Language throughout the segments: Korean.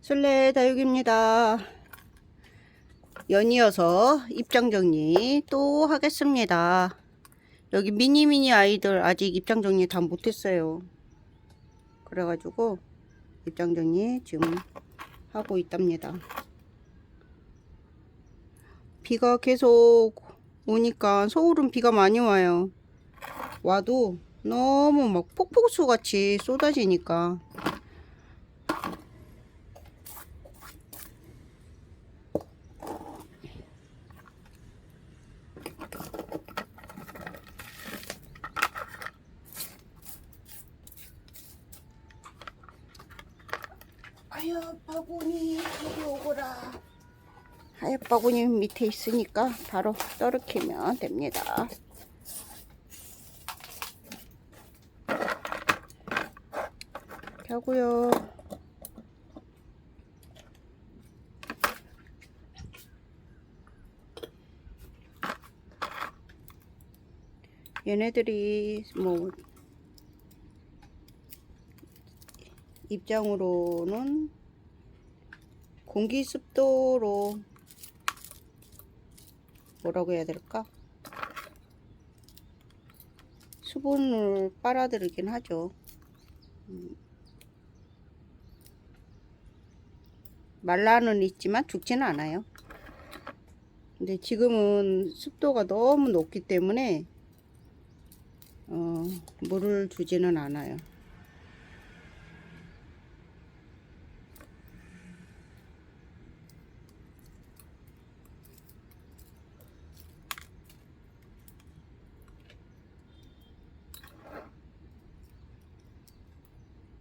술래 다육입니다. 연이어서 입장 정리 또 하겠습니다. 여기 미니 아이들 아직 입장 정리 다 못했어요. 그래가지고 입장 정리 지금 하고 있답니다. 비가 계속 오니까 서울은 비가 많이 와요. 와도 너무 막 폭포수 같이 쏟아지니까 하얗바구니 이리 오거라. 하얗바구니 밑에 있으니까 바로 떨어뜨리면 됩니다. 하고요. 얘네들이 뭐 입장으로는 공기 습도로 뭐라고 해야 될까? 수분을 빨아들이긴 하죠. 말라는 있지만 죽지는 않아요. 근데 지금은 습도가 너무 높기 때문에 물을 주지는 않아요.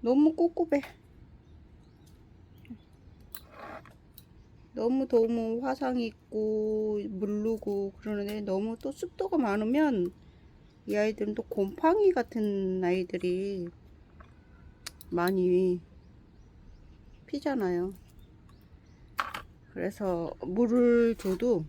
너무 꿉꿉해. 너무 화상 있고 물르고 그러는데 너무 또 습도가 많으면 이 아이들은 또 곰팡이 같은 아이들이 많이 피잖아요. 그래서 물을 줘도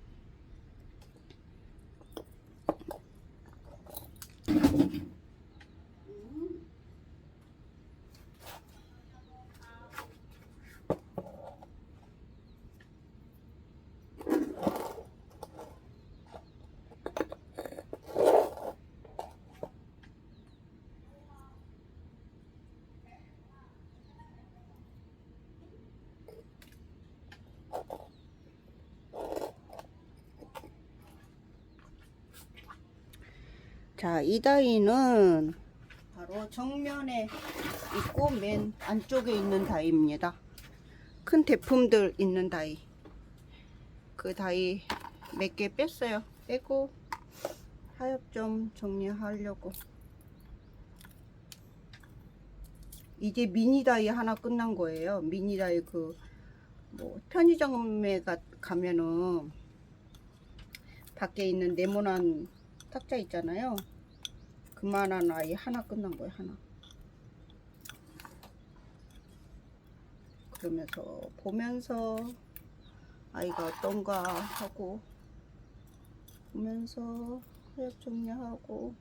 자, 이 다이는 바로 정면에 있고 맨 안쪽에 있는 다이입니다. 큰 대품들 있는 다이. 그 다이 몇 개 뺐어요. 빼고 하엽 좀 정리하려고. 이제 미니 다이 하나 끝난 거예요. 미니 다이 뭐 편의점에 가면은 밖에 있는 네모난 탁자 있잖아요. 그만한 아이 하나 끝난 거예요. 하나. 그러면서 보면서 아이가 어떤가 하고 보면서 하엽 정리하고.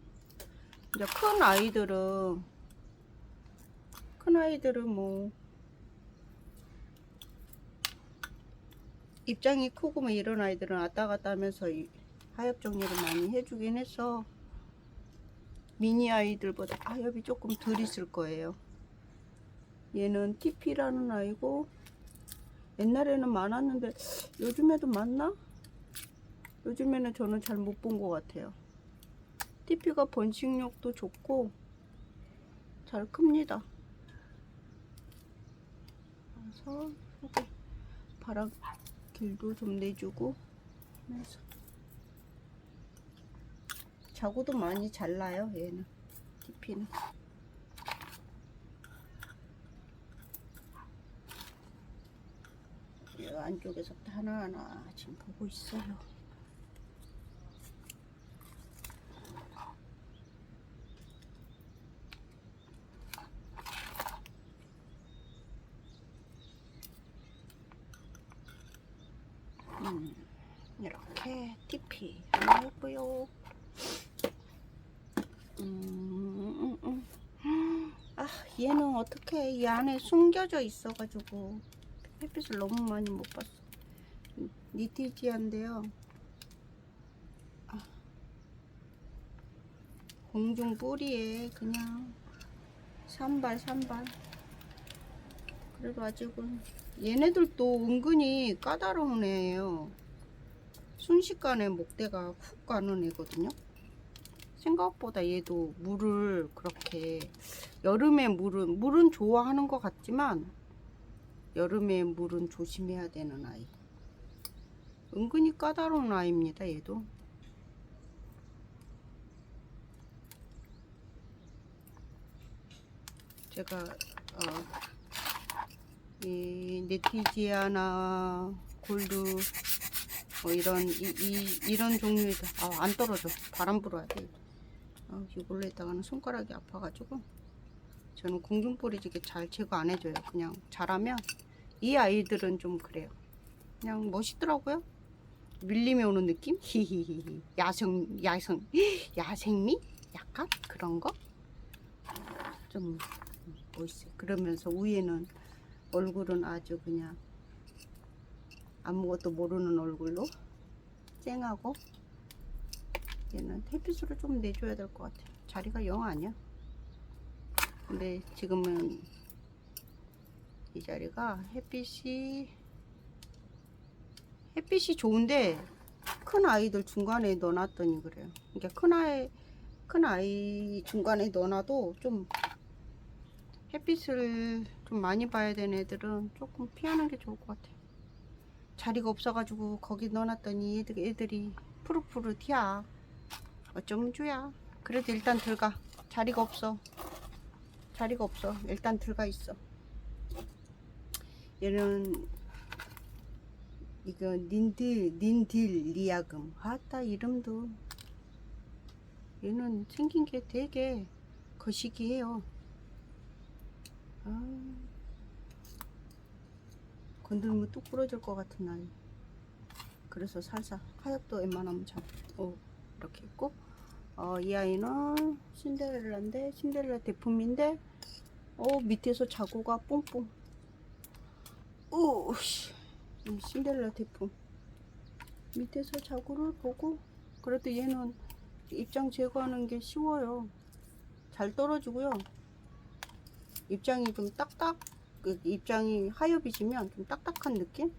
이제 큰 아이들은 뭐 입장이 크고 뭐 이런 아이들은 왔다 갔다 하면서 하엽 정리를 많이 해주긴 해서 미니 아이들보다 하엽이 조금 덜 있을 거예요. 얘는 TP라는 아이고 옛날에는 많았는데 요즘에도 많나? 요즘에는 저는 잘 못 본 것 같아요. TP가 번식력도 좋고 잘 큽니다. 그래서 바람 길도 좀 내주고 하면서 자구도 많이 잘 나요. 얘는 TP는. 이 안쪽에서 하나하나 지금 보고 있어요. 이렇게 TP 하나 했고요. 아, 얘는 어떻게 이 안에 숨겨져 있어가지고 햇빛을 너무 많이 못 봤어. 니티지아인데요. 공중 뿌리에 그냥 산발. 그래도 아직은 얘네들도 은근히 까다로운 애예요. 순식간에 목대가 훅 가는 애거든요. 생각보다 얘도 물을 그렇게, 여름에 물은 좋아하는 것 같지만 여름에 물은 조심해야 되는 아이. 은근히 까다로운 아이입니다. 얘도. 제가 이 네티지아나 골드 이런 종류의 안 떨어져. 바람 불어야 돼. 이걸로 했다가는 손가락이 아파가지고 저는 공중뿌리지게 잘 제거 안 해줘요. 그냥 잘하면. 이 아이들은 좀 그래요. 그냥 멋있더라고요. 밀림이 오는 느낌? 히히히히. 야생미? 약간 그런 거? 좀 멋있어요. 그러면서 위에는 얼굴은 아주 그냥 아무것도 모르는 얼굴로 쨍하고. 얘는 햇빛으로 좀 내줘야 될 것 같아요. 자리가 영 아니야. 근데 지금은 이 자리가 햇빛이 좋은데 큰 아이들 중간에 넣어놨더니 그래요. 그러니까 큰 아이 중간에 넣어놔도 좀 햇빛을 좀 많이 봐야 되는 애들은 조금 피하는 게 좋을 것 같아요. 자리가 없어가지고 거기 넣어놨더니 애들이 푸르푸르 튀어. 어쩌면 주야. 그래도 일단 들어가. 자리가 없어. 일단 들어가 있어. 얘는 이거 닌딜리아금. 아따 이름도. 얘는 생긴 게 되게 거시기해요. 건들면 뚝 부러질 것 같은 아이. 그래서 살살 하얗도 웬만하면 잡고 이렇게 있고. 이 아이는 신데렐라인데, 신데렐라 대품인데 밑에서 자구가 뽕뽕. 이 신데렐라 대품 밑에서 자구를 보고. 그래도 얘는 입장 제거하는 게 쉬워요. 잘 떨어지고요. 입장이 좀 입장이 하얘비지면 좀 딱딱한 느낌?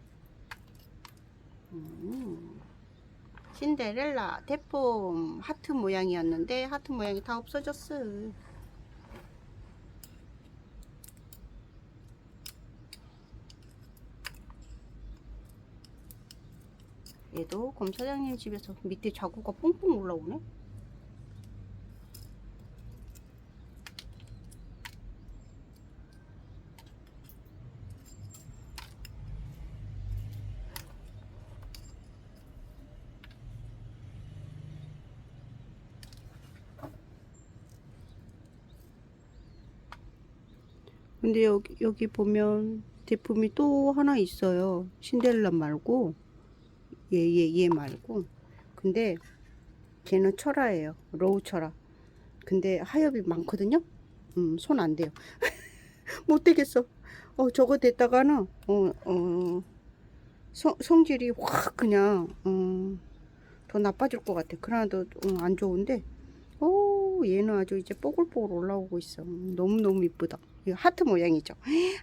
신데렐라 대품 하트 모양이었는데 하트 모양이 다 없어졌어. 얘도 검사장님 집에서 밑에 자구가 뽕뽕 올라오네. 근데 여기 보면 제품이 또 하나 있어요. 신데렐라 말고 얘 말고. 근데 걔는 철화예요. 로우 철화. 근데 하엽이 많거든요. 손 안 돼요. 못 되겠어. 저거 됐다가는 성질이 확 그냥 더 나빠질 것 같아. 그러나도 안 좋은데 얘는 아주 이제 뽀글뽀글 올라오고 있어. 너무너무 이쁘다. 이거 하트 모양이죠.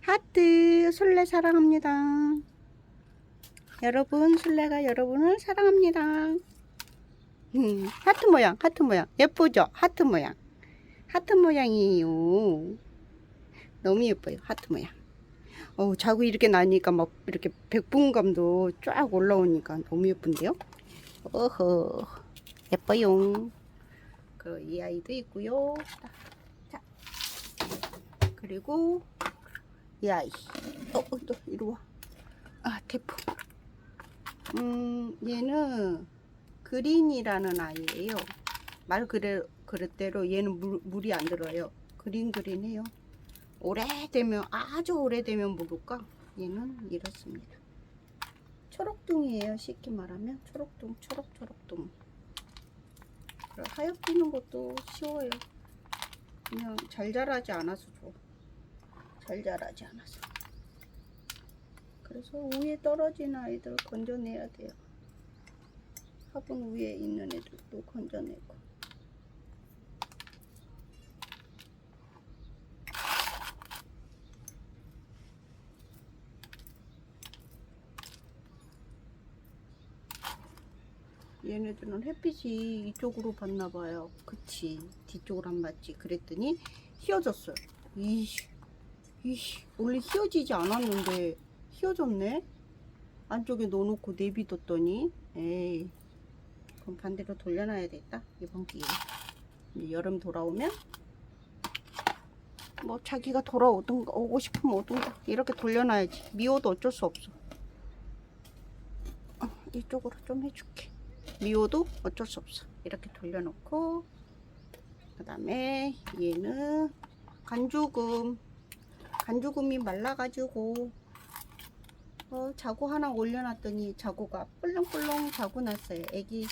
하트. 술래 사랑합니다. 여러분, 술래가 여러분을 사랑합니다. 하트 모양 예쁘죠? 하트 모양이에요. 너무 예뻐요. 하트 모양. 자고 이렇게 나니까 막 이렇게 백분감도 쫙 올라오니까 너무 예쁜데요? 어허, 예뻐요. 이 아이도 있고요. 자, 그리고 이 아이. 또 이리 와. 대포. 얘는 그린이라는 아이예요. 말 그릇대로 얘는 물이 안 들어요. 그린해요. 아주 오래되면 모를까? 얘는 이렇습니다. 초록둥이에요. 쉽게 말하면 초록둥. 하얗기는 것도 쉬워요. 그냥 잘 자라지 않아서 좋아. 잘 자라지 않아서. 그래서 위에 떨어진 아이들 건져내야 돼요. 화분 위에 있는 애들도 건져내고. 얘네들은 햇빛이 이쪽으로 받나봐요. 그치, 뒤쪽으로 안 맞지. 그랬더니 휘어졌어요. 이씨, 원래 휘어지지 않았는데 휘어졌네. 안쪽에 넣어놓고 내비뒀더니, 에이, 그럼 반대로 돌려놔야 되겠다, 이번 기회에. 이제 여름 돌아오면 뭐 자기가 돌아오든가 오고 싶으면 오든가 이렇게 돌려놔야지. 미워도 어쩔 수 없어. 이쪽으로 좀 해줄게. 미워도 어쩔 수 없어. 이렇게 돌려놓고, 그 다음에 얘는 간죽음이 말라가지고 자구 하나 올려놨더니 자구가 뿔렁뿔렁 자구 났어요. 애기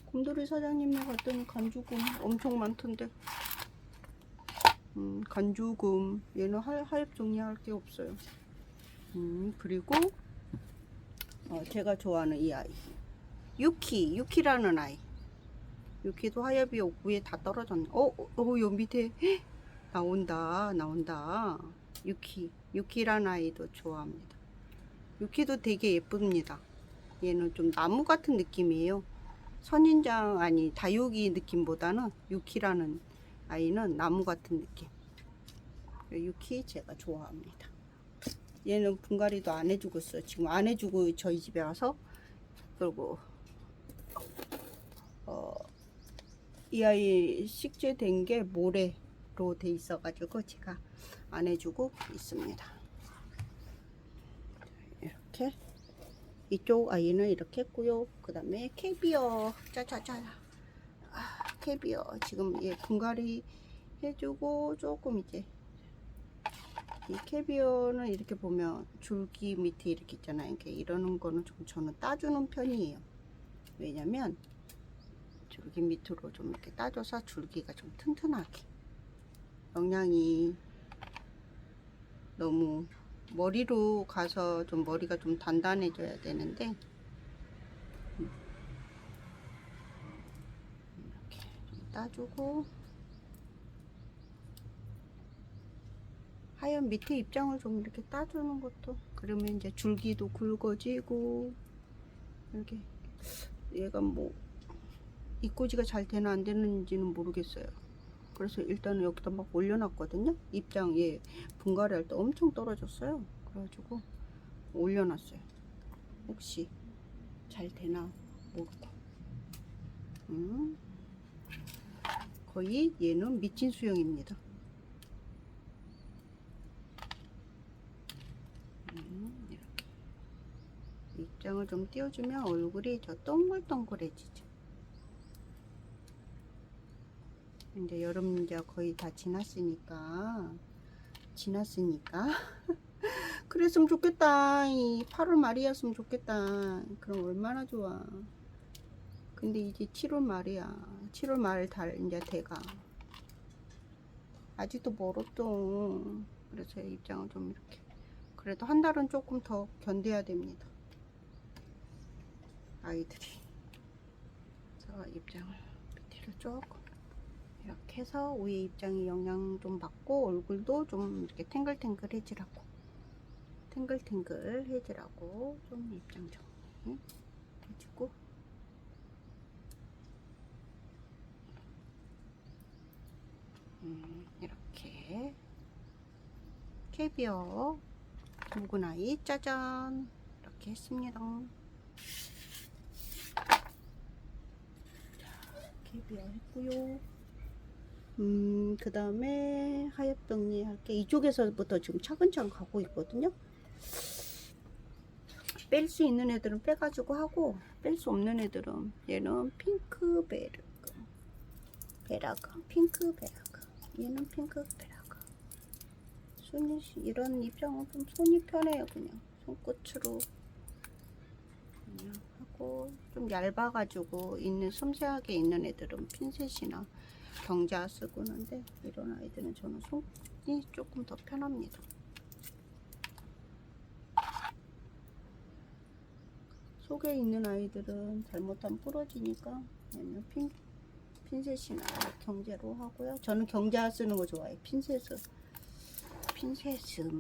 곰돌이 사장님네 갔더니 간죽음 엄청 많던데. 간죽음 얘는 하엽 정리할 게 없어요. 그리고 제가 좋아하는 이 아이 유키라는 아이. 유키도 하엽이 위에 다 떨어졌네. 요 밑에 나온다. 유키라는 아이도 좋아합니다. 유키도 되게 예쁩니다. 얘는 좀 나무 같은 느낌이에요. 선인장 아니 다육이 느낌보다는 유키라는 아이는 나무 같은 느낌. 유키 제가 좋아합니다. 얘는 분갈이도 안 해주고 있어요. 지금 안 해주고 저희 집에 와서. 그리고 이 아이 식재된 게 모래로 돼 있어 가지고 제가 안 해주고 있습니다. 이렇게 이쪽 아이는 이렇게 했고요. 그 다음에 캐비어 짜자자. 캐비어 지금 얘 분갈이 해주고 조금 이제 이 캐비어는 이렇게 보면 줄기 밑에 이렇게 있잖아요. 이렇게 이러는 거는 좀 저는 따주는 편이에요. 왜냐면 줄기 밑으로 좀 이렇게 따줘서 줄기가 좀 튼튼하게. 영양이 너무 머리로 가서 좀 머리가 좀 단단해져야 되는데 이렇게 좀 따주고, 하얀 밑에 입장을 좀 이렇게 따주는 것도, 그러면 이제 줄기도 굵어지고. 이렇게 얘가 뭐 입꼬지가 잘 되나 안 되는지는 모르겠어요. 그래서 일단은 여기다 막 올려놨거든요. 입장 얘 분갈이 할 때 엄청 떨어졌어요. 그래가지고 올려놨어요. 혹시 잘 되나 모르고. 거의 얘는 미친 수영입니다. 이렇게 입장을 좀 띄워주면 얼굴이 저 동글동글해지죠. 이제 여름 이제 거의 다 지났으니까 그랬으면 좋겠다. 이 8월 말이었으면 좋겠다. 그럼 얼마나 좋아. 근데 이제 7월 말이야. 7월 말 달 이제 돼가. 아직도 멀었죠. 그래서 입장을 좀 이렇게, 그래도 한 달은 조금 더 견뎌야 됩니다. 아이들이. 그래서 입장을 밑으로 조금 이렇게 해서 위에 입장이 영양 좀 받고 얼굴도 좀 이렇게 탱글탱글해지라고 좀 입장 정리 해주고, 이렇게 캐비어 묵은 아이 짜잔 이렇게 했습니다. 캐비어 했고요. 그 다음에 하엽 정리할게. 이쪽에서부터 지금 차근차근 가고 있거든요. 뺄 수 있는 애들은 빼가지고 하고, 뺄 수 없는 애들은, 얘는 핑크 베라가, 얘는 핑크 베라가. 이런 입장은 좀 손이 편해요. 그냥 손끝으로 그냥 하고, 좀 얇아가지고 있는 섬세하게 있는 애들은 핀셋이나 경자 쓰고 는데 이런 아이들은 저는 손이 조금 더 편합니다. 속에 있는 아이들은 잘못하면 부러지니까 그냥 핀셋이나 경자로 하고요. 저는 경자 쓰는 거 좋아해요. 핀셋은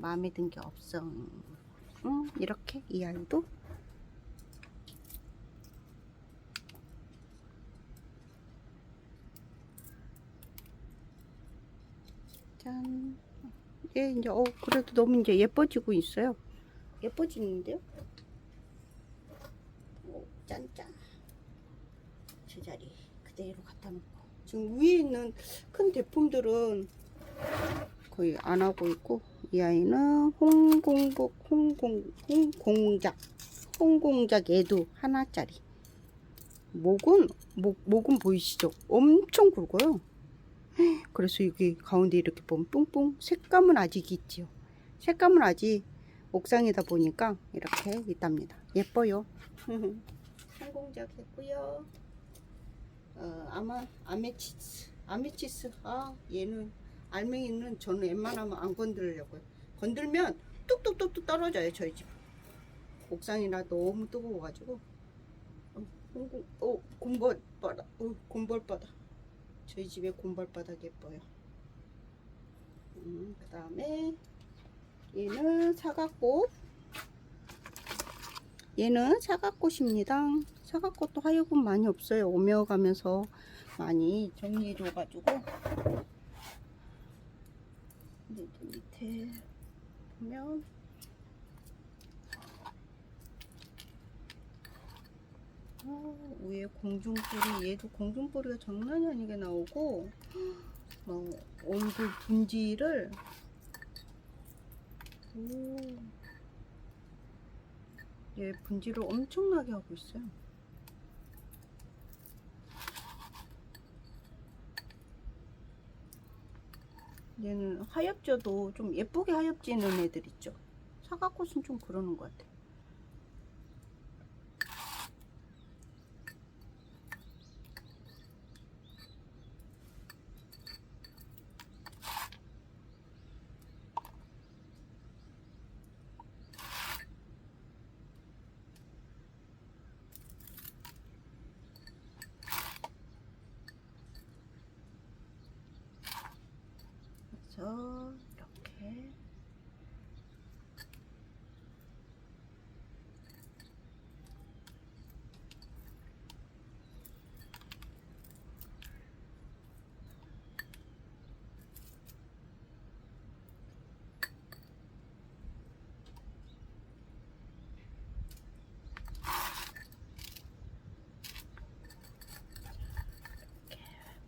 마음에 든 게 없어. 이렇게 이 아이도 짠. 얘 이제 그래도 너무 이제 예뻐지고 있어요. 예뻐지는데요? 짠짠. 제자리 그대로 갖다 놓고 지금 위에 있는 큰 대품들은 거의 안 하고 있고, 이 아이는 홍공작 얘도 하나짜리. 목은 보이시죠? 엄청 굵어요. 그래서 여기 가운데 이렇게 보면 뿡뿡 색감은 아직 있지요. 색감은 아직 옥상이다 보니까 이렇게 있답니다. 예뻐요. 홍공작 했고요. 아마 아메치스. 얘는 알맹이는 저는 웬만하면 안 건드리려고요. 건들면 뚝뚝뚝뚝 떨어져요. 저희 집 옥상이라 너무 뜨거워가지고. 곰벌바닥. 저희 집에 곰벌바닥 예뻐요. 그 다음에 얘는 사과꽃입니다. 사과꽃도 하여금 많이 없어요. 오며 가면서 많이 정리해줘가지고. 밑에 보면 위에 공중뿌리, 얘도 공중뿌리가 장난이 아니게 나오고, 얼굴 분지를 얘 분지를 엄청나게 하고 있어요. 얘는 하엽져도 좀 예쁘게 하엽지는 애들 있죠. 사과꽃은 좀 그러는 것 같아요. 그래서 이렇게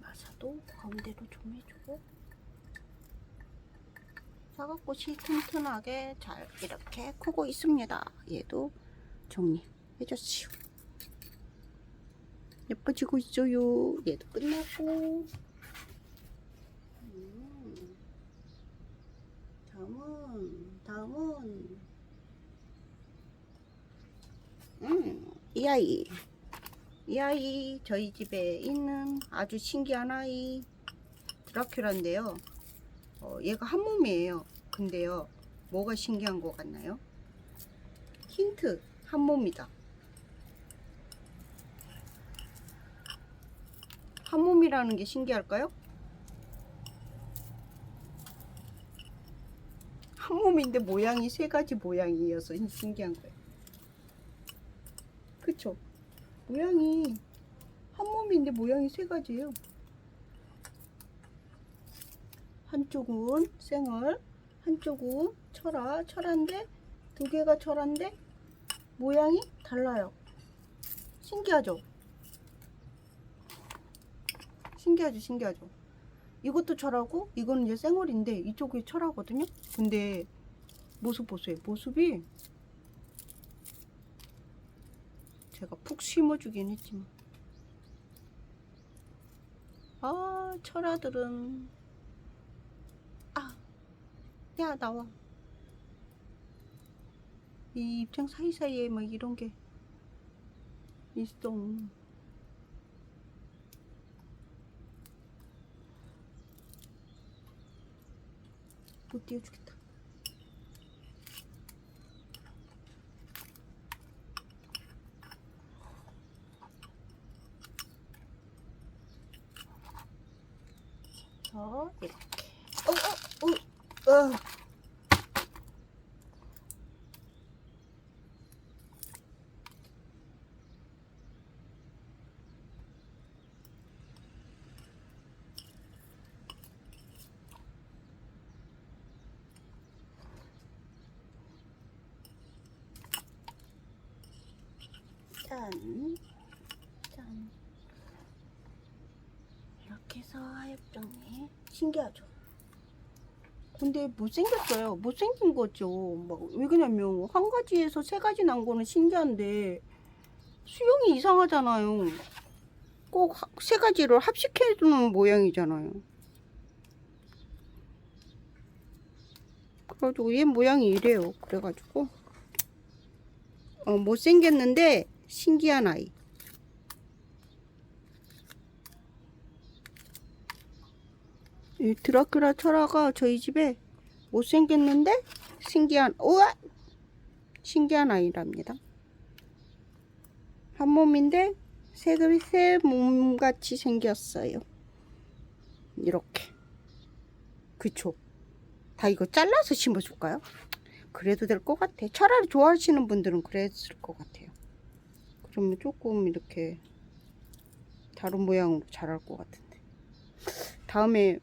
마사도 가운데로 좀 해주고, 사과꽃이 튼튼하게 잘 이렇게 크고 있습니다. 얘도 정리해줬지요. 예뻐지고 있어요. 얘도 끝났고, 다음은 이 아이 저희 집에 있는 아주 신기한 아이, 드라큘라인데요. 얘가 한 몸이에요. 근데요, 뭐가 신기한 것 같나요? 힌트, 한 몸이다. 한 몸이라는 게 신기할까요? 한 몸인데 모양이 세 가지 모양이어서 신기한 거예요. 그쵸? 모양이 한 몸인데 모양이 세 가지예요. 한쪽은 생얼, 한쪽은 철한데, 두 개가 철한데 모양이 달라요. 신기하죠? 신기하죠? 이것도 철하고 이거는 이제 생얼인데 이쪽이 철하거든요. 근데 모습 보세요. 모습이 제가 푹 심어주긴 했지만, 철아들은 야 나와. 이 입장 사이사이에 막 이런 게 있어. 못 띄워주겠다. 이렇게. 짠. 짠. 이렇게 해서 하엽종이 신기하죠? 근데 못생겼어요. 못생긴 거죠. 막 왜 그러냐면 한 가지에서 세 가지 난 거는 신기한데 수영이 이상하잖아요. 꼭 세 가지를 합식해 두는 모양이잖아요. 그래가지고 얘 모양이 이래요. 그래가지고 못생겼는데 신기한 아이. 이 드라큘라 철화가 저희 집에 못생겼는데 신기한 아이랍니다. 한 몸인데 새 몸같이 생겼어요. 이렇게. 그쵸? 다 이거 잘라서 심어줄까요? 그래도 될 것 같아. 철화를 좋아하시는 분들은 그랬을 것 같아요. 그러면 조금 이렇게 다른 모양으로 자랄 것 같은데. 다음에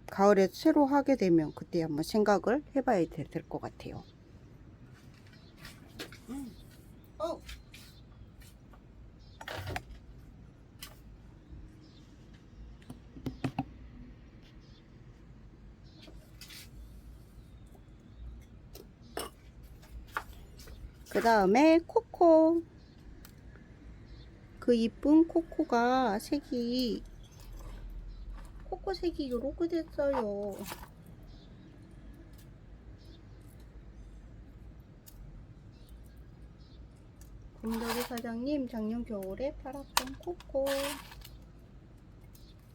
가을에 새로 하게 되면 그때 한번 생각을 해봐야 될 것 같아요. 그 다음에 코코. 그 이쁜 코코가 색이 코코 색이 요렇게 됐어요. 곰돌이 사장님 작년 겨울에 팔았던 코코.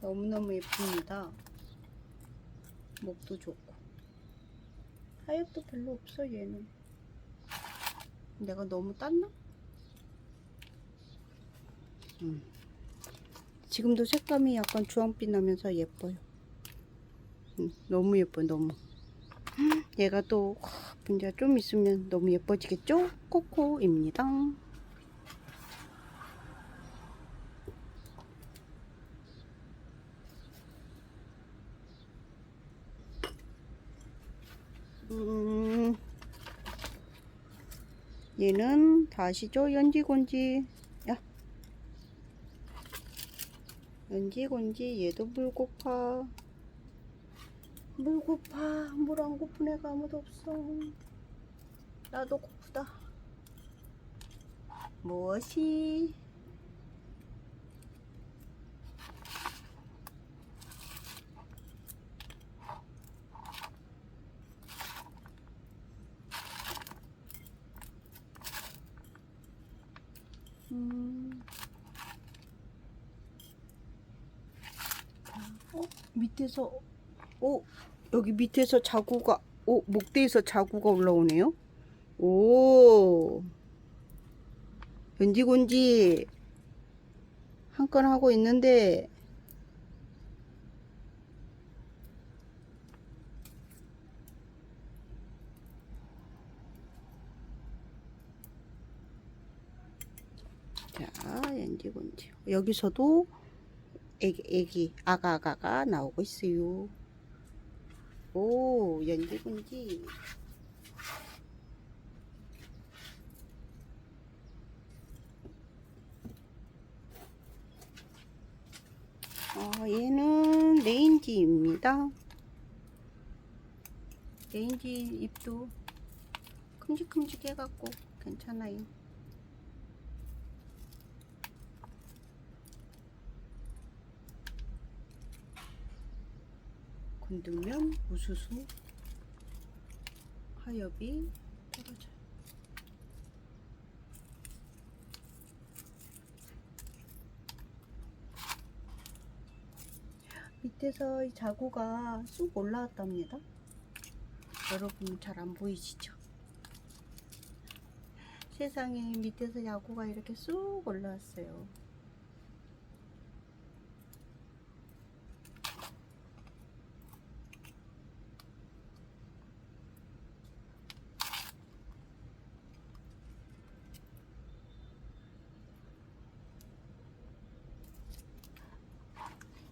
너무너무 예쁩니다. 목도 좋고 하엽도 별로 없어. 얘는 내가 너무 땄나? 지금도 색감이 약간 주황빛 나면서 예뻐요. 너무 예뻐요. 너무. 얘가 또 이제 좀 있으면 너무 예뻐지겠죠? 코코입니다. 얘는 다 아시죠? 연지곤지. 야, 연지곤지. 얘도 물고파. 물고파. 물 안 고픈 애가 아무도 없어. 나도 고프다. 무엇이? 밑에서 여기 밑에서 자구가 목대에서 자구가 올라오네요. 오, 연지곤지 한 건 하고 있는데 자, 연지곤지 여기서도 아가가 나오고 있어요. 오, 연지곤지. 얘는 레인지입니다. 레인지 잎도 큼직큼직 해갖고 괜찮아요. 건들면 우수수 하엽이 떨어져요. 밑에서 이 자구가 쑥 올라왔답니다. 여러분 잘 안 보이시죠? 세상에, 밑에서 자구가 이렇게 쑥 올라왔어요.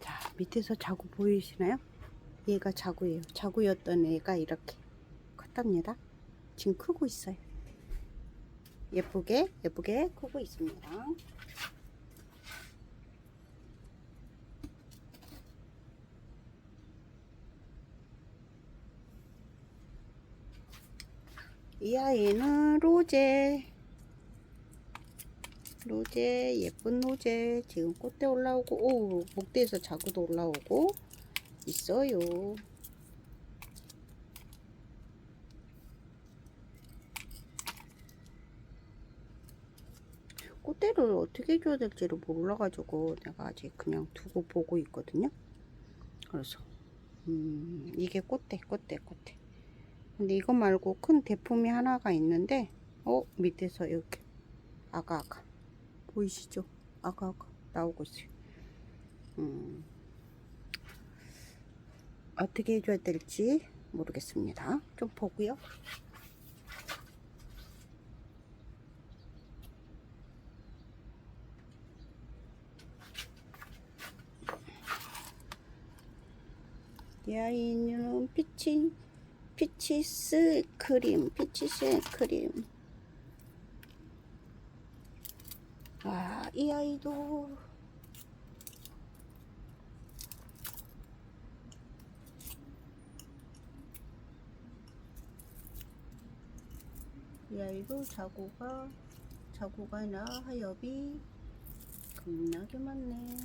자, 밑에서 자구 보이시나요? 얘가 자구예요. 자구였던 애가 이렇게 컸답니다. 지금 크고 있어요. 예쁘게 크고 있습니다. 이 아이는 로제, 예쁜 로제. 지금 꽃대 올라오고, 오, 목대에서 자구도 올라오고 있어요. 꽃대를 어떻게 줘야 될지를 몰라가지고 내가 아직 그냥 두고 보고 있거든요. 그래서 이게 꽃대. 근데 이거 말고 큰 대품이 하나가 있는데, 밑에서 이렇게 아가 보이시죠? 아가 나오고 있어요. 어떻게 해줘야 될지 모르겠습니다. 좀 보고요. 이 아이는 피치스 크림. 아, 이 아이도 자구가 하엽이 겁나게 많네.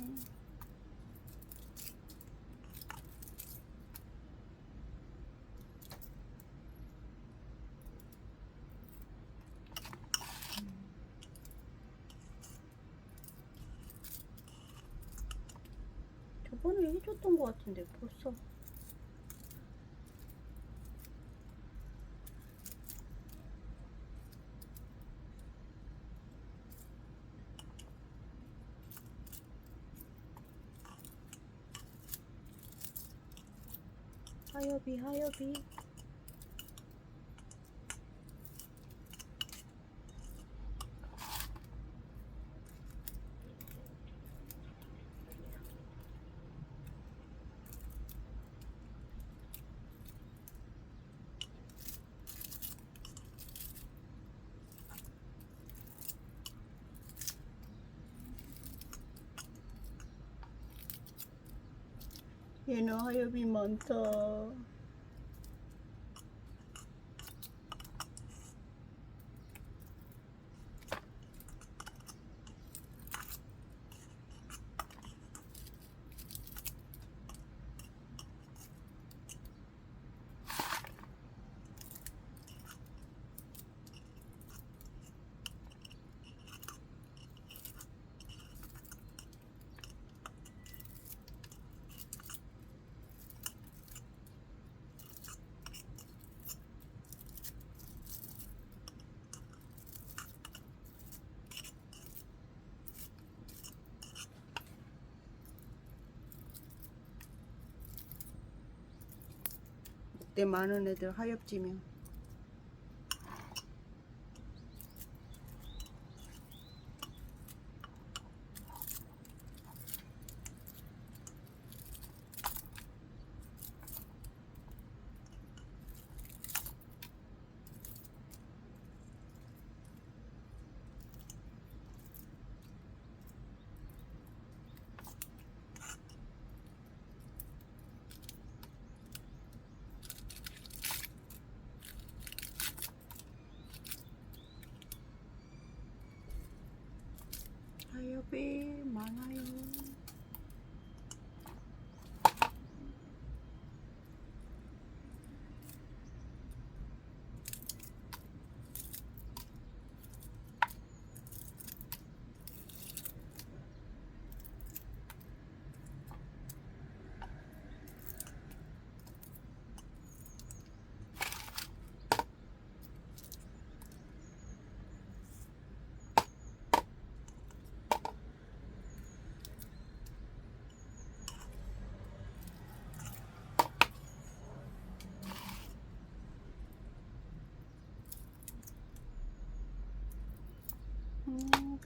저번에 해줬던 것 같은데 벌써. 하엽이 얘는 하엽이 많다. 목대 많은 애들 하엽지면.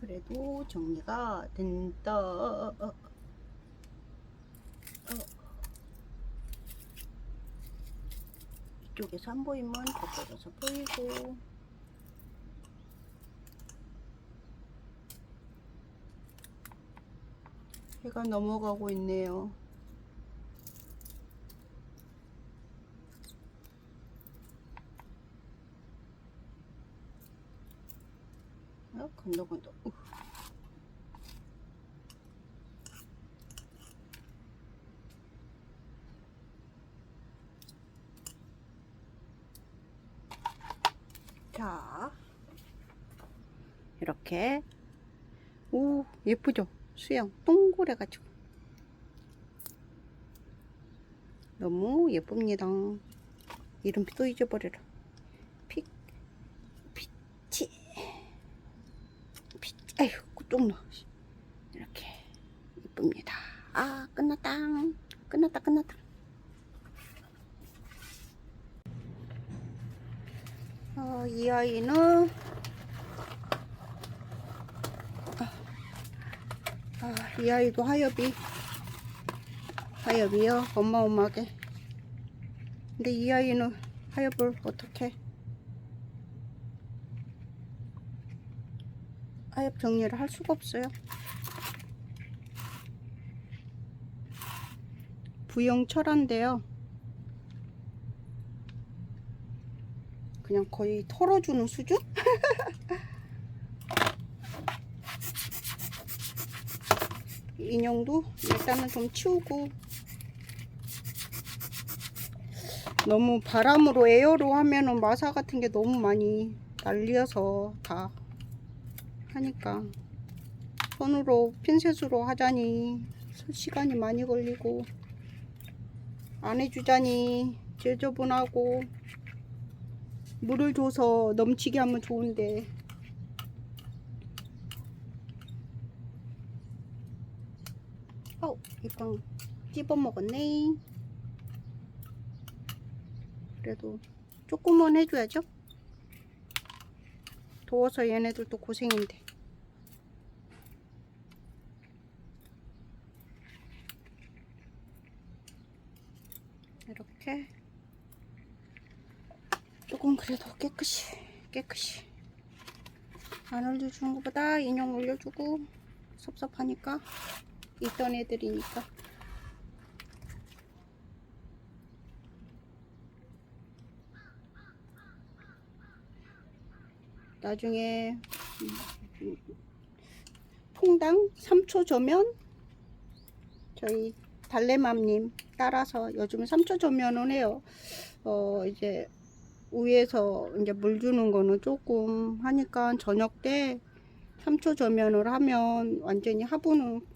그래도 정리가 된다. 이쪽에서 안 보이면 저쪽에서 보이고. 해가 넘어가고 있네요. 건더건더. 자, 이렇게. 오, 예쁘죠? 수영 동그래가지고 너무 예쁩니다. 이름도 잊어버려라. 피치. 아휴, 똥나. 이렇게 예쁩니다. 아, 끝났다. 끝났다. 이 아이는 이 아이도 하엽이요. 어마어마하게. 근데 이 아이는 하엽을 어떻게 하엽 정리를 할 수가 없어요. 부영철한데요. 그냥 거의 털어주는 수준? 인형도 일단은 좀 치우고, 너무 바람으로 에어로 하면은 마사 같은 게 너무 많이 날려서 다 하니까 손으로 핀셋으로 하자니 시간이 많이 걸리고, 안 해주자니 지저분하고, 물을 줘서 넘치게 하면 좋은데 이빵 찝어 먹었네. 그래도 조금은 해줘야죠. 더워서 얘네들도 고생인데. 이렇게 조금 그래도 깨끗이 안 올려주는 것보다 인형 올려주고, 섭섭하니까 있던 애들이니까. 나중에 퐁당 3초 조면, 저희 달래맘님 따라서 요즘 3초 조면은 해요. 이제 위에서 이제 물 주는 거는 조금 하니까 저녁 때 3초 조면을 하면 완전히 화분은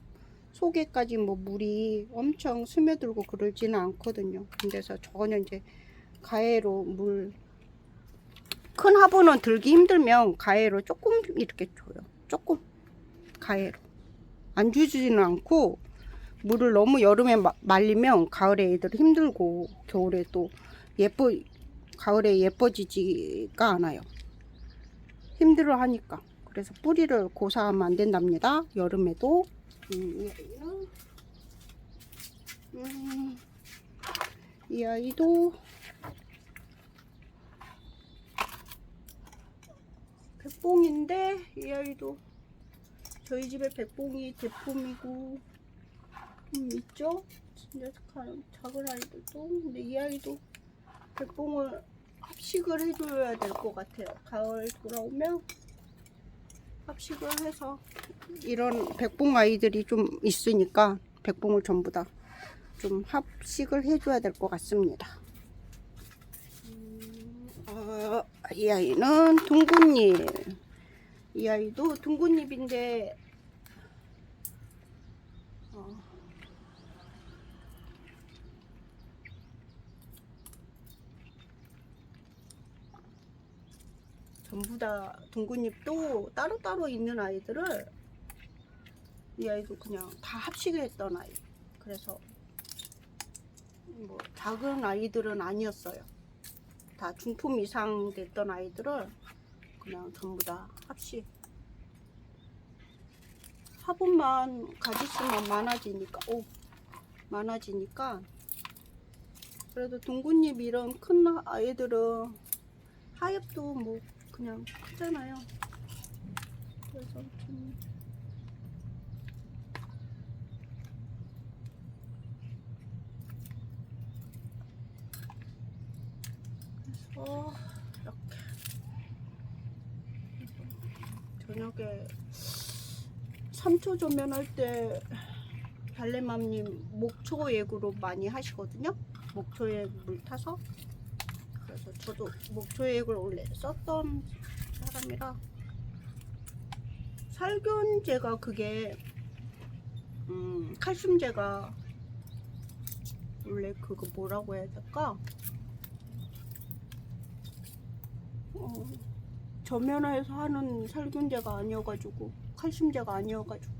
속에까지 뭐 물이 엄청 스며들고 그러지는 않거든요. 근데서 전혀 이제 가해로 큰 화분은 들기 힘들면 가해로 조금 이렇게 줘요. 조금 가해로 안 주지는 않고, 물을 너무 여름에 말리면 가을에 애들 힘들고, 겨울에 또 가을에 예뻐지지가 않아요. 힘들어 하니까. 그래서 뿌리를 고사하면 안 된답니다. 여름에도. 이 아이도 백봉인데, 이 아이도 저희 집에 백봉이 대품이고 있죠. 진짜 작은 아이들도. 근데 이 아이도 백봉을 합식을 해줘야 될 것 같아요. 가을 돌아오면 합식을 해서, 이런 백봉 아이들이 좀 있으니까 백봉을 전부 다 좀 합식을 해줘야 될 것 같습니다. 이 아이는 둥근잎. 이 아이도 둥근잎인데 전부 다 둥근잎도 따로따로 있는 아이들을, 이 아이도 그냥 다 합식을 했던 아이. 그래서 뭐 작은 아이들은 아니었어요. 다 중품 이상 됐던 아이들을 그냥 전부 다 합식. 화분만 가지수만 많아지니까 그래도 둥근잎 이런 큰 아이들은 하엽도 뭐 그냥 크잖아요. 그래서 좀 이렇게 저녁에 3초 조면할 때 달래맘님 목초액으로 많이 하시거든요. 목초액 물 타서. 그래서 저도 목초액을 원래 썼던 사람이라 살균제가 그게 칼슘제가 원래 그거 뭐라고 해야 될까? 저면화에서 하는 살균제가 아니어가지고 칼슘제가 아니어가지고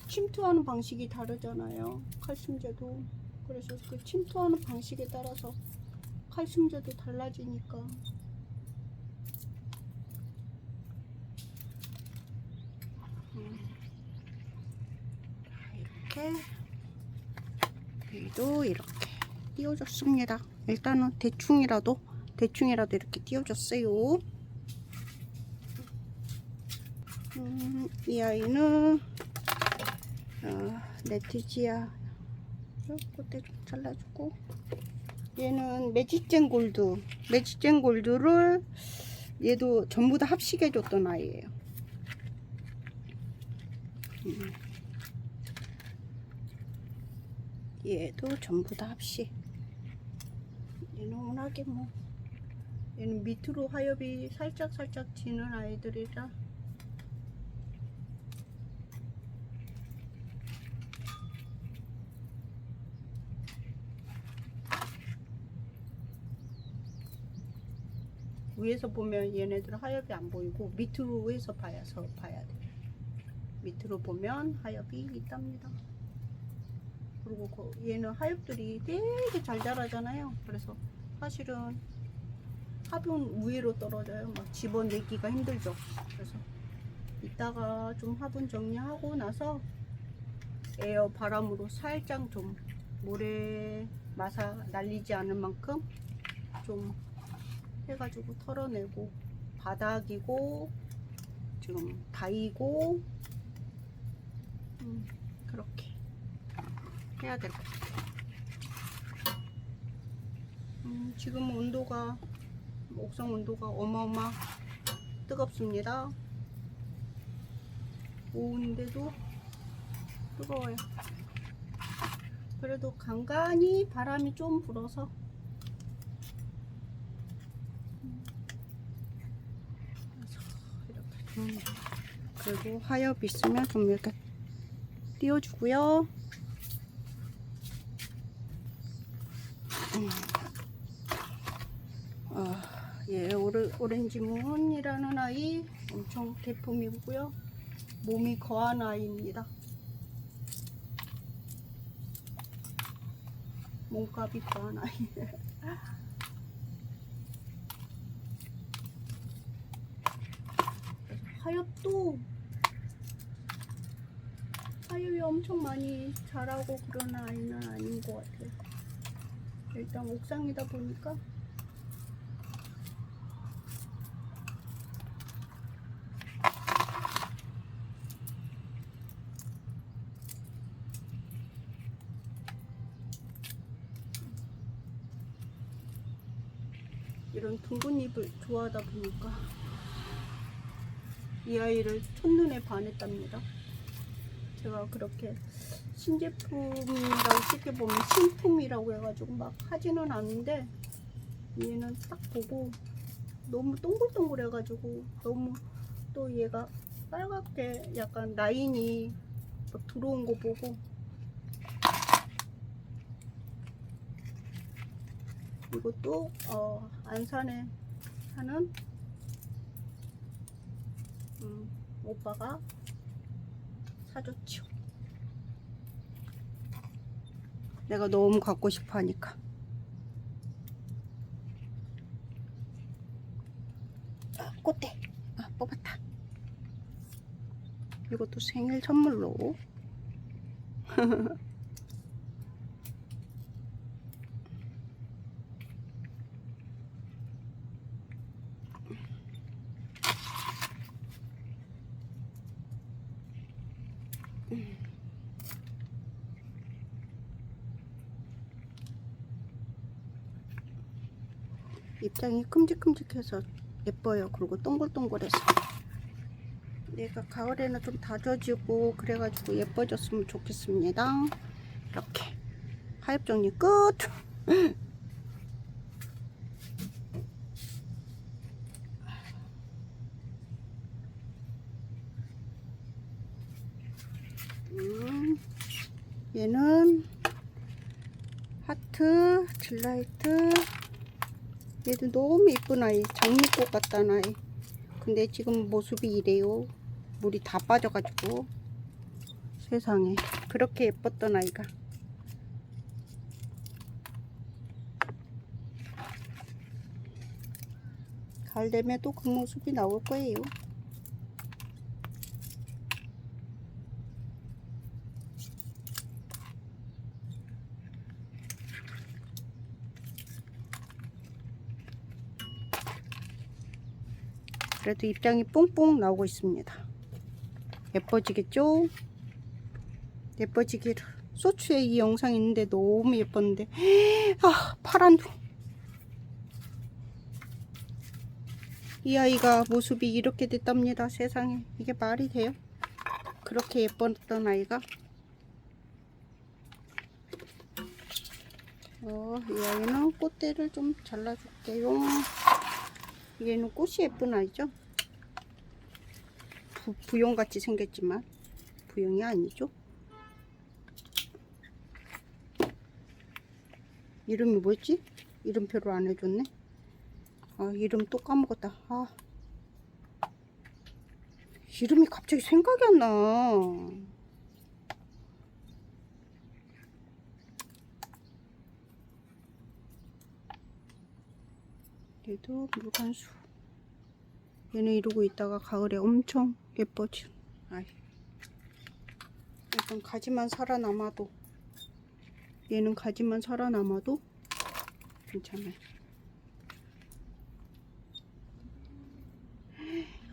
침투하는 방식이 다르잖아요. 칼슘제도. 그래서 그 침투하는 방식에 따라서 칼슘제도 달라지니까. 이렇게 여기도 이렇게 띄워줬습니다. 일단은 대충이라도 이렇게 띄워줬어요. 이 아이는 네티지아 끝에 좀 잘라주고, 얘는 매직젠 골드를 얘도 전부 다 합식해 줬던 아이예요. 얘도 전부 다 합식. 얘는 워낙에 뭐 얘는 밑으로 하엽이 살짝 지는 아이들이라 위에서 보면 얘네들 하엽이 안 보이고 밑으로 해서 봐야 돼. 밑으로 보면 하엽이 있답니다. 그리고 얘는 하엽들이 되게 잘 자라잖아요. 그래서 사실은 화분 위로 떨어져요. 막 집어내기가 힘들죠. 그래서 이따가 좀 화분 정리하고 나서 에어 바람으로 살짝 좀 모래 마사 날리지 않을 만큼 좀 해가지고 털어내고, 바닥이고 지금 다이고 그렇게 해야 될 것 같아요. 지금 온도가 옥상 온도가 어마어마 뜨겁습니다. 오후인데도 뜨거워요. 그래도 간간히 바람이 좀 불어서 이렇게 좀, 그리고 하엽 있으면 좀 이렇게 띄워주고요. 예, 오렌지문이라는 아이 엄청 대품이고요. 몸이 거한 아이입니다. 몸값이 거한 아이. 하엽이 엄청 많이 자라고 그런 아이는 아닌 것 같아요. 일단 옥상이다 보니까 이런 둥근 잎을 좋아하다 보니까 이 아이를 첫눈에 반했답니다. 제가 그렇게 신제품이라고 쉽게 보면 신품이라고 해가지고 막 하지는 않는데, 얘는 딱 보고 너무 동글동글 해가지고 너무, 또 얘가 빨갛게 약간 라인이 막 들어온 거 보고 이것도 안산에 사는 오빠가 사줬죠. 내가 너무 갖고 싶어 하니까. 꽃대. 아, 뽑았다. 이것도 생일 선물로. 입장이 큼직큼직해서 예뻐요. 그리고 동글동글해서. 얘가 가을에는 좀 다져지고 그래가지고 예뻐졌으면 좋겠습니다. 이렇게 하엽 정리 끝. 얘는 하트, 질라이트. 얘도 너무 이쁜 아이. 장미꽃 같다는 아이. 근데 지금 모습이 이래요. 물이 다 빠져가지고. 세상에. 그렇게 예뻤던 아이가. 가을 되면 또 그 모습이 나올 거예요. 그래도 입장이 뽕뽕 나오고 있습니다. 예뻐지겠죠? 예뻐지기를. 소추에 이 영상 있는데 너무 예뻤는데, 아, 파란도. 이 아이가 모습이 이렇게 됐답니다. 세상에. 이게 말이 돼요? 그렇게 예뻤던 아이가. 이 아이는 꽃대를 좀 잘라줄게요. 얘는 꽃이 예쁜 아이죠. 부용같이 생겼지만 부용이 아니죠. 이름이 뭐였지? 이름표를 안 해줬네. 아, 이름 또 까먹었다. 아, 이름이 갑자기 생각이 안 나. 얘도 물관수. 얘는 이러고 있다가 가을에 엄청 예뻐져. 아이. 일단 가지만 살아남아도, 얘는 가지만 살아남아도 괜찮아요.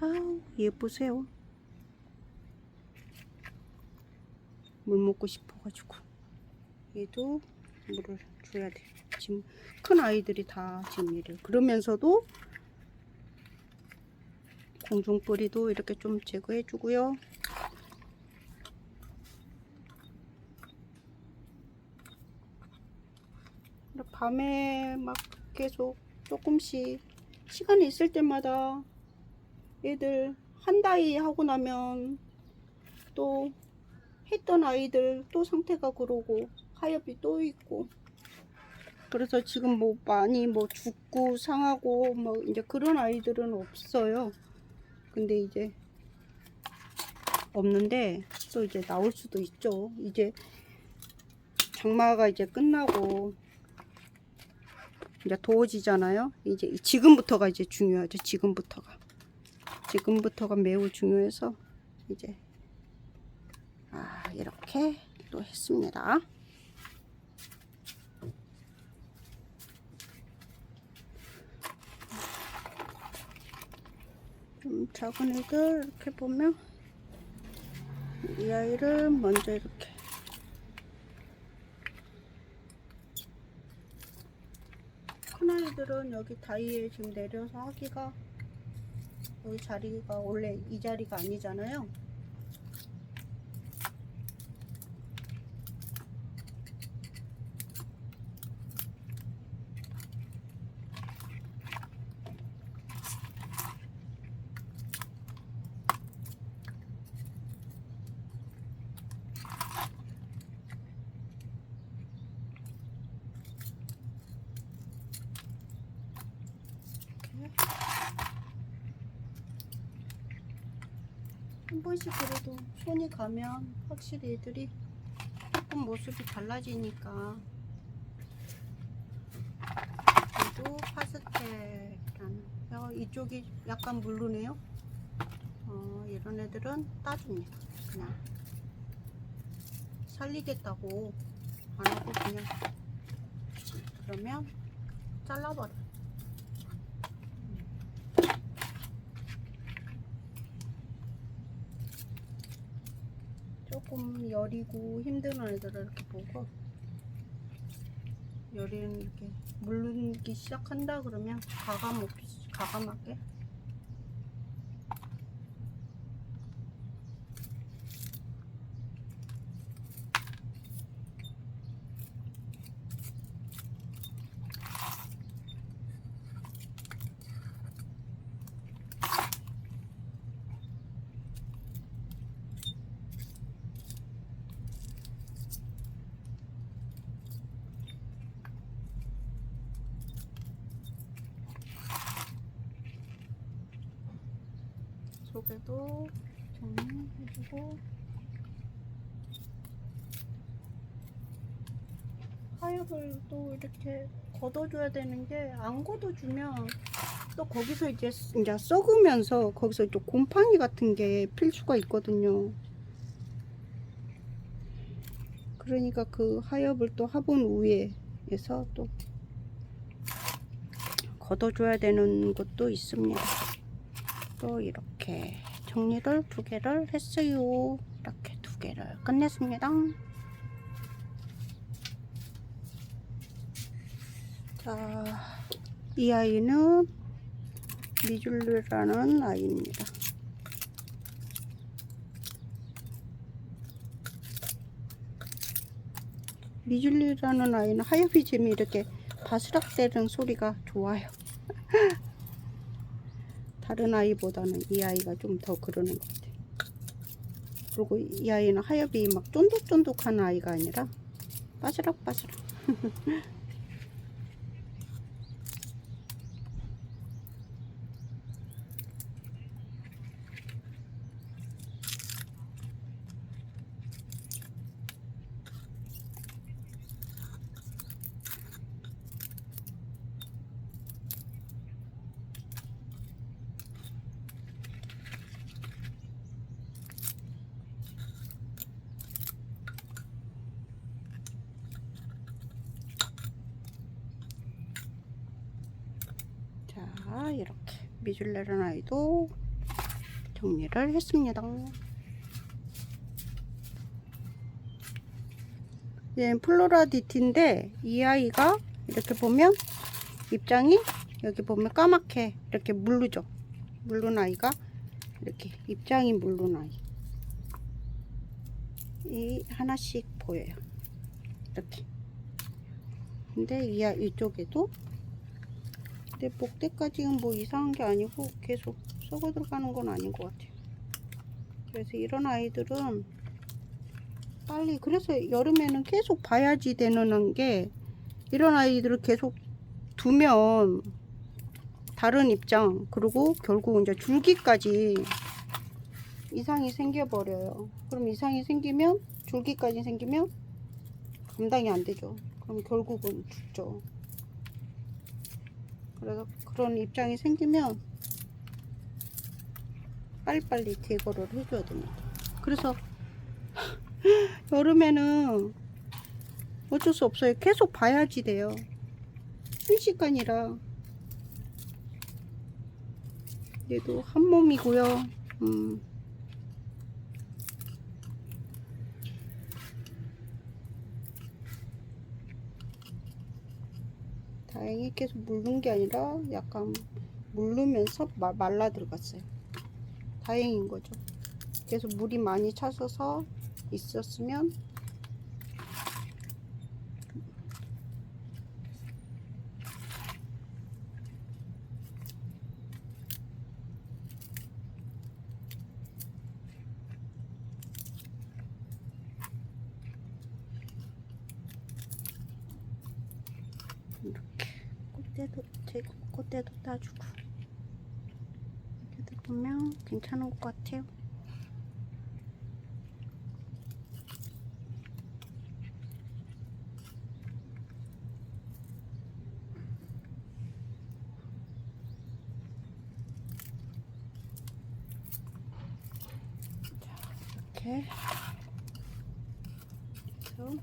아우, 예쁘세요. 물 먹고 싶어가지고. 얘도 물을 줘야 돼. 지금 큰 아이들이 다 지금 이래요. 그러면서도 공중뿌리도 이렇게 좀 제거해 주고요. 밤에 막 계속 조금씩 시간이 있을 때마다 얘들 한다이 하고 나면 또 했던 아이들 또 상태가 그러고 하엽이 또 있고, 그래서 지금 뭐 많이 뭐 죽고 상하고 뭐 이제 그런 아이들은 없어요. 근데 이제 없는데 또 이제 나올 수도 있죠. 이제 장마가 이제 끝나고 이제 더워지잖아요. 이제 지금부터가 이제 중요하죠. 지금부터가 매우 중요해서 이제 이렇게 또 했습니다. 좀 작은 애들 이렇게 보면 이 아이를 먼저 이렇게 큰 아이들은 여기 다이에 지금 내려서 하기가 여기 자리가 원래 이 자리가 아니잖아요. 한 번씩 그래도 손이 가면 확실히 애들이 조금 모습이 달라지니까. 얘도 파스텔이라는 이쪽이 약간 물르네요. 이런 애들은 따줍니다. 그냥 살리겠다고 안 하고 그냥 그러면 잘라버려. 조금 여리고 힘든 애들을 이렇게 보고, 여리는 이렇게 물기 시작한다 그러면 가감하게 속에도 정리해주고, 하엽을 또 이렇게 걷어줘야 되는 게, 안 걷어주면 또 거기서 이제 썩으면서 거기서 또 곰팡이 같은 게 필 수가 있거든요. 그러니까 그 하엽을 또 화분 위에서 또 걷어줘야 되는 것도 있습니다. 또 이렇게 정리를 2개를 했어요. 이렇게 2개를 끝냈습니다. 자, 이 아이는 미줄리라는 아이입니다. 미줄리라는 아이는 하엽이 지금 이렇게 바스락대는 소리가 좋아요. 다른 아이보다는 이 아이가 좀 더 그러는 것 같아요. 그리고 이 아이는 하엽이 막 쫀득쫀득한 아이가 아니라 바스락바스락. 자, 이렇게 미줄레라는 아이도 정리를 했습니다. 얘는 플로라디티인데, 이 아이가 이렇게 보면 입장이 여기 보면 까맣게 이렇게 물르죠. 물른 아이가 이렇게 입장이 물른 아이, 이 하나씩 보여요. 이렇게. 근데 이쪽에도, 근데 목대까지는 뭐 이상한 게 아니고 계속 썩어 들어가는 건 아닌 것 같아요. 그래서 이런 아이들은 빨리, 그래서 여름에는 계속 봐야지 되는 게, 이런 아이들을 계속 두면 다른 입장, 그리고 결국 이제 줄기까지 이상이 생겨버려요. 그럼 이상이 생기면, 줄기까지 생기면 감당이 안 되죠. 그럼 결국은 죽죠. 그래서 그런 입장이 생기면 빨리빨리 제거를 해줘야 됩니다. 그래서 여름에는 어쩔 수 없어요. 계속 봐야지 돼요. 순식간이라. 얘도 한 몸이고요. 다행히 계속 물른 게 아니라 약간 물르면서 말라 들어갔어요. 다행인 거죠. 계속 물이 많이 차서서 있었으면 이렇게 꽃대도 따주고 이렇게 보면 괜찮은 것 같아요. 이렇게 해서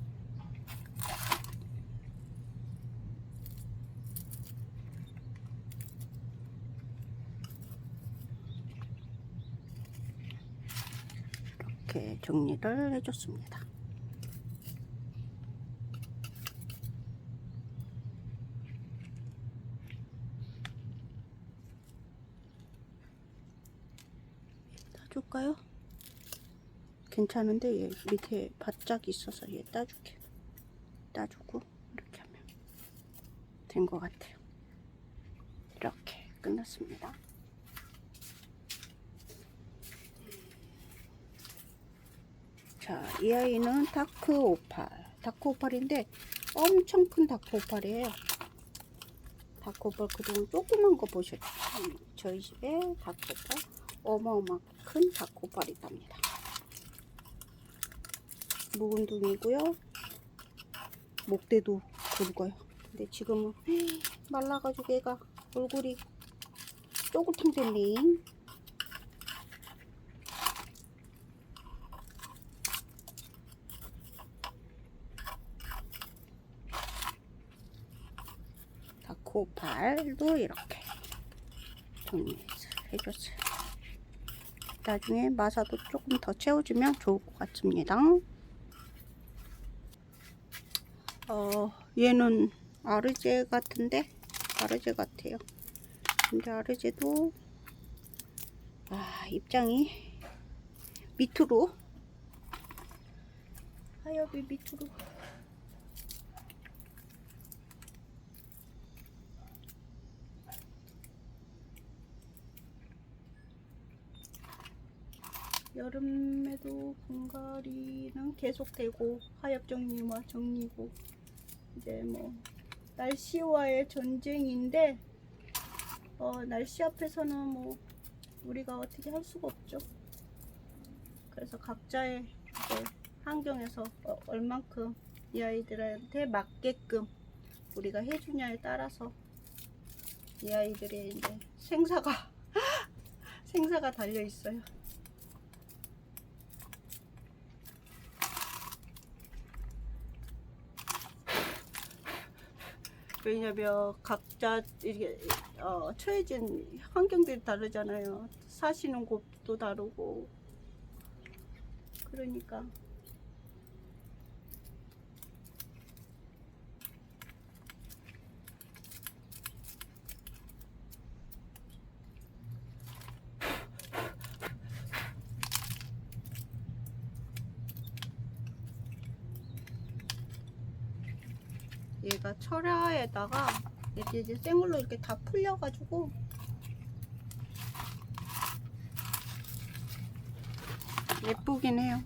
이렇게 정리를 해줬습니다. 따줄까요? 괜찮은데 얘 밑에 바짝이 있어서 얘 따줄게. 따주고 이렇게 하면 된 것 같아요. 이렇게 끝났습니다. 자, 이 아이는 다크 오팔. 다크 오팔인데 엄청 큰 다크 오팔이에요. 다크 오팔 그동안 조그만 거 보셨죠? 저희 집에 다크 오팔 어마어마 큰 다크 오팔이 있답니다. 묵은둥이고요. 목대도 굵어요. 근데 지금은 말라가지고 얘가 얼굴이 쪼글탕 됐네. 다크오팔도 이렇게 정리해줬어요. 나중에 마사도 조금 더 채워주면 좋을 것 같습니다. 얘는 아르제 같은데 아르제 같아요. 근데 아르제도 입장이 밑으로 하엽이 밑으로 여름에도 분갈이는 계속되고 하엽 정리와 정리고 이제 뭐 날씨와의 전쟁인데 날씨 앞에서는 뭐 우리가 어떻게 할 수가 없죠. 그래서 각자의 이제 환경에서 얼만큼 이 아이들한테 맞게끔 우리가 해주냐에 따라서 이 아이들의 이제 생사가 생사가 달려 있어요. 왜냐면 각자 이게 처해진 환경들이 다르잖아요. 사시는 곳도 다르고 그러니까 얘가 철야에다가 이제 생물로 이렇게 다 풀려가지고 예쁘긴 해요.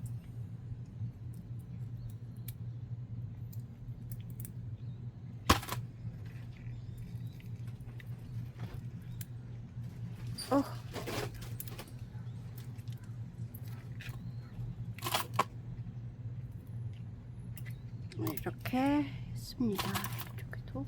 이렇게 했습니다. 이쪽에도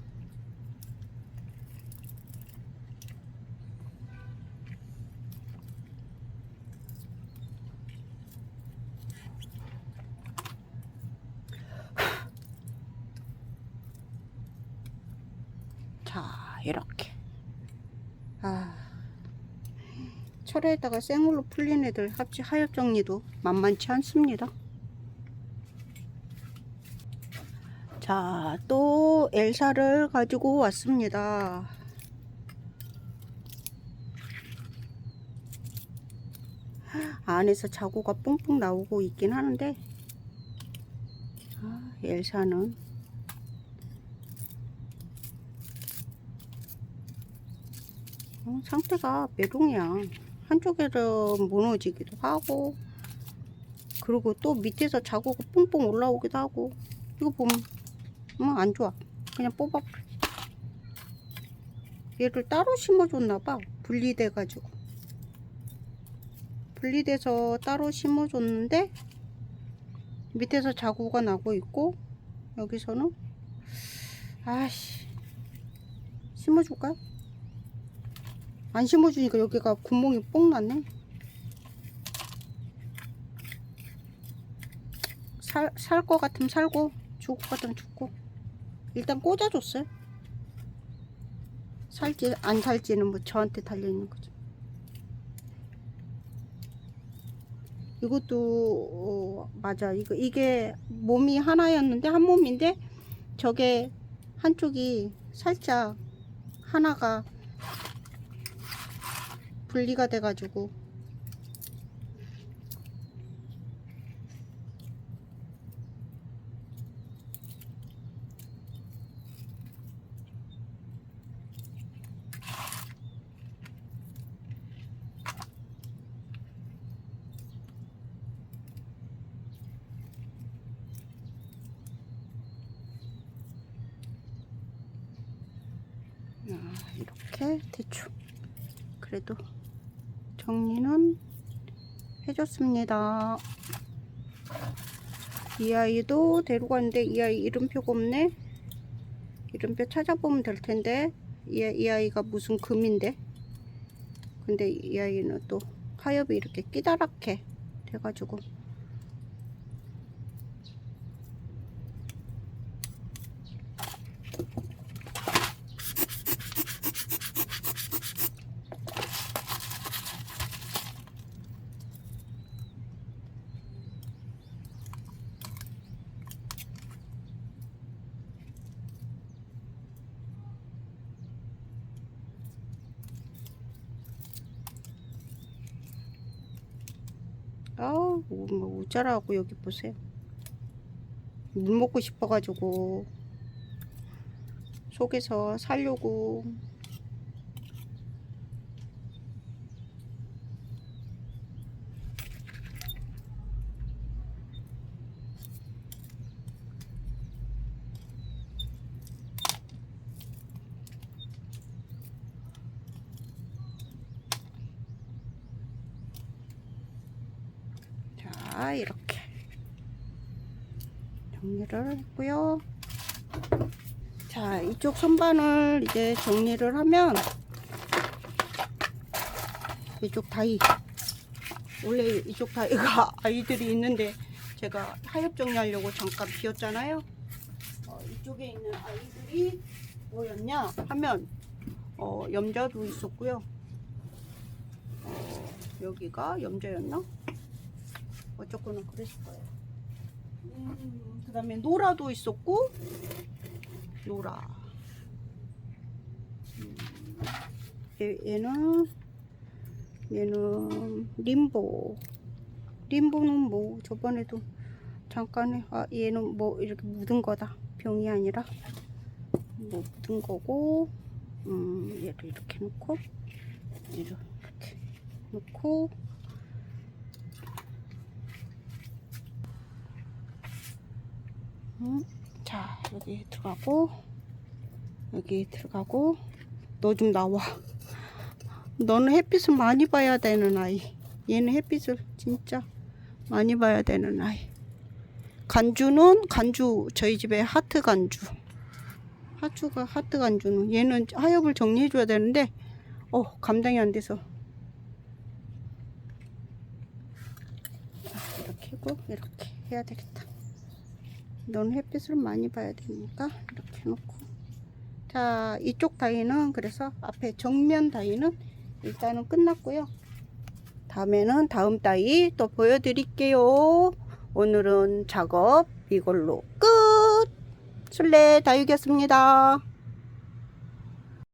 자 이렇게 철에다가 생물로 풀린 애들 합치 하엽 정리도 만만치 않습니다. 자, 또 엘사를 가지고 왔습니다. 안에서 자구가 뽕뽕 나오고 있긴 하는데 엘사는 상태가 메롱이야. 한쪽에는 무너지기도 하고 그리고 또 밑에서 자구가 뽕뽕 올라오기도 하고 이거 보면 안 좋아. 그냥 뽑아. 얘를 따로 심어줬나봐. 분리돼가지고 분리돼서 따로 심어줬는데 밑에서 자구가 나고 있고 여기서는 심어줄까요? 안 심어주니까 여기가 구멍이 뽕 났네. 살 거 같으면 살고 죽을 거 같으면 죽고 일단 꽂아줬어요. 살지 안 살지는 뭐 저한테 달려있는 거죠. 이것도 맞아. 이게 몸이 하나였는데 한 몸인데 저게 한쪽이 살짝 하나가 분리가 돼가지고 이렇게 대충 그래도 정리는 해줬습니다. 이 아이도 데리고 갔는데 이 아이 이름표가 없네. 이름표 찾아보면 될 텐데 이 아이가 무슨 금인데, 근데 이 아이는 또 하엽이 이렇게 끼다랗게 돼가지고 아우 뭐 어쩌라고. 여기 보세요. 물 먹고 싶어가지고 속에서 살려고. 자, 이렇게 정리를 했고요. 자, 이쪽 선반을 이제 정리를 하면 이쪽 다이, 원래 이쪽 다이가 아이들이 있는데 제가 하엽 정리하려고 잠깐 비웠잖아요. 이쪽에 있는 아이들이 뭐였냐 하면 염자도 있었고요. 여기가 염자였나? 어쨌거나 그랬을 거예요. 그 다음에 노라도 있었고, 노라. 얘는 림보. 림보는 뭐 저번에도 잠깐 얘는 뭐 이렇게 묻은 거다. 병이 아니라 뭐 묻은 거고, 얘를 이렇게 놓고, 얘를 이렇게 놓고, 자, 여기 들어가고, 여기 들어가고. 너 좀 나와. 너는 햇빛을 많이 봐야 되는 아이. 얘는 햇빛을 진짜 많이 봐야 되는 아이. 간주는 저희 집에 하트 간주. 하트 간주는 얘는 하엽을 정리해 줘야 되는데 감당이 안 돼서 이렇게 하고 이렇게 해야 되겠다. 너는 햇빛을 많이 봐야 되니까 이렇게 해놓고. 자, 이쪽 다이는 그래서 앞에 정면 다이는 일단은 끝났고요. 다음 다이 또 보여드릴게요. 오늘은 작업 이걸로 끝. 술래 다육이었습니다.